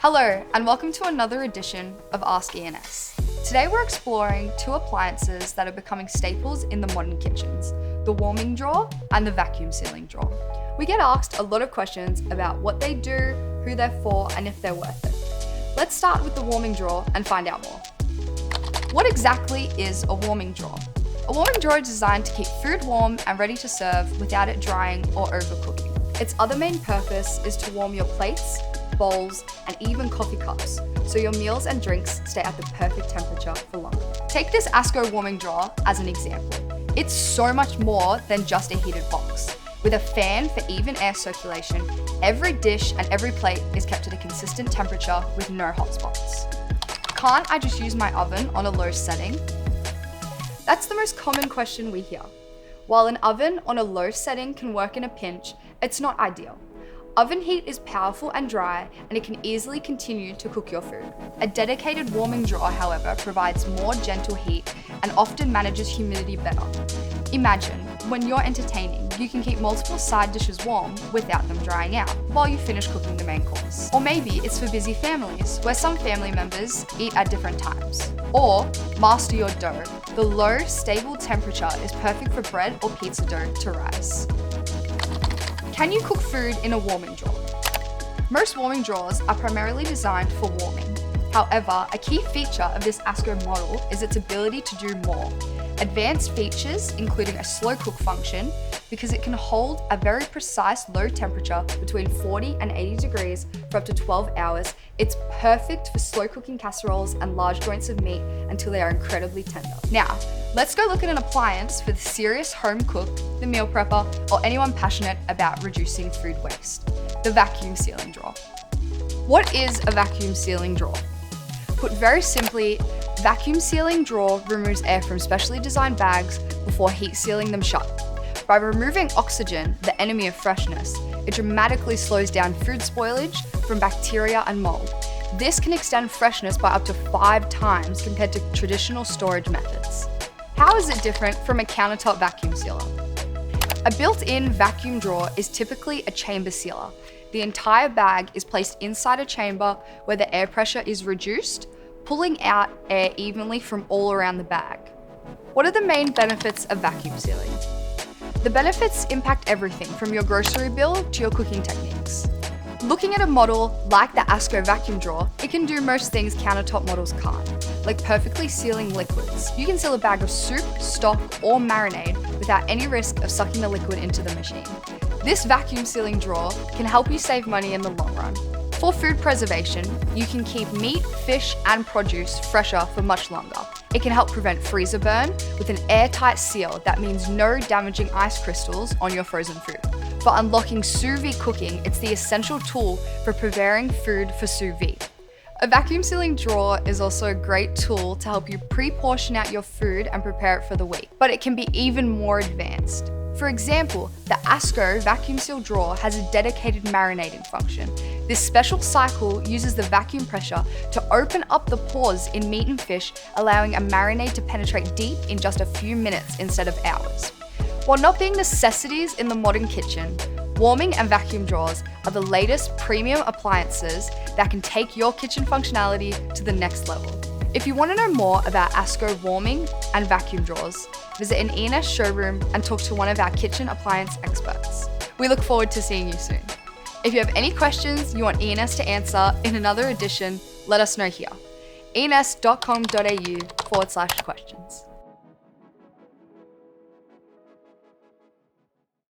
Hello, and welcome to another edition of Ask ENS. Today we're exploring two appliances that are becoming staples in the modern kitchens, the warming drawer and the vacuum sealing drawer. We get asked a lot of questions about what they do, who they're for, and if they're worth it. Let's start with the warming drawer and find out more. What exactly is a warming drawer? A warming drawer is designed to keep food warm and ready to serve without it drying or overcooking. Its other main purpose is to warm your plates, bowls, and even coffee cups, so your meals and drinks stay at the perfect temperature for longer. Take this Asco warming drawer as an example. It's so much more than just a heated box. With a fan for even air circulation, every dish and every plate is kept at a consistent temperature with no hot spots. Can't I just use my oven on a low setting? That's the most common question we hear. While an oven on a low setting can work in a pinch, it's not ideal. Oven heat is powerful and dry, and it can easily continue to cook your food. A dedicated warming drawer, however, provides more gentle heat and often manages humidity better. Imagine, when you're entertaining, you can keep multiple side dishes warm without them drying out while you finish cooking the main course. Or maybe it's for busy families, where some family members eat at different times. Or master your dough. The low, stable temperature is perfect for bread or pizza dough to rise. Can you cook food in a warming drawer? Most warming drawers are primarily designed for warming. However, a key feature of this Asco model is its ability to do more. Advanced features, including a slow cook function, because it can hold a very precise low temperature between 40 and 80 degrees for up to 12 hours. It's perfect for slow cooking casseroles and large joints of meat until they are incredibly tender. Now, let's go look at an appliance for the serious home cook, the meal prepper, or anyone passionate about reducing food waste. The vacuum sealing drawer. What is a vacuum sealing drawer? Put very simply, vacuum sealing drawer removes air from specially designed bags before heat sealing them shut. By removing oxygen, the enemy of freshness, it dramatically slows down food spoilage from bacteria and mold. This can extend freshness by up to 5 times compared to traditional storage methods. How is it different from a countertop vacuum sealer? A built-in vacuum drawer is typically a chamber sealer. The entire bag is placed inside a chamber where the air pressure is reduced, pulling out air evenly from all around the bag. What are the main benefits of vacuum sealing? The benefits impact everything from your grocery bill to your cooking techniques. Looking at a model like the Asco vacuum drawer, it can do most things countertop models can't, like perfectly sealing liquids. You can seal a bag of soup, stock, or marinade without any risk of sucking the liquid into the machine. This vacuum sealing drawer can help you save money in the long run. For food preservation, you can keep meat, fish, and produce fresher for much longer. It can help prevent freezer burn with an airtight seal that means no damaging ice crystals on your frozen food. For unlocking sous vide cooking, it's the essential tool for preparing food for sous vide. A vacuum sealing drawer is also a great tool to help you pre-portion out your food and prepare it for the week, but it can be even more advanced. For example, the Asco vacuum seal drawer has a dedicated marinating function. This special cycle uses the vacuum pressure to open up the pores in meat and fish, allowing a marinade to penetrate deep in just a few minutes instead of hours. While not being necessities in the modern kitchen, warming and vacuum drawers are the latest premium appliances that can take your kitchen functionality to the next level. If you want to know more about Asco warming and vacuum drawers, visit an ENS showroom and talk to one of our kitchen appliance experts. We look forward to seeing you soon. If you have any questions you want ENS to answer in another edition, let us know here. ens.com.au/questions.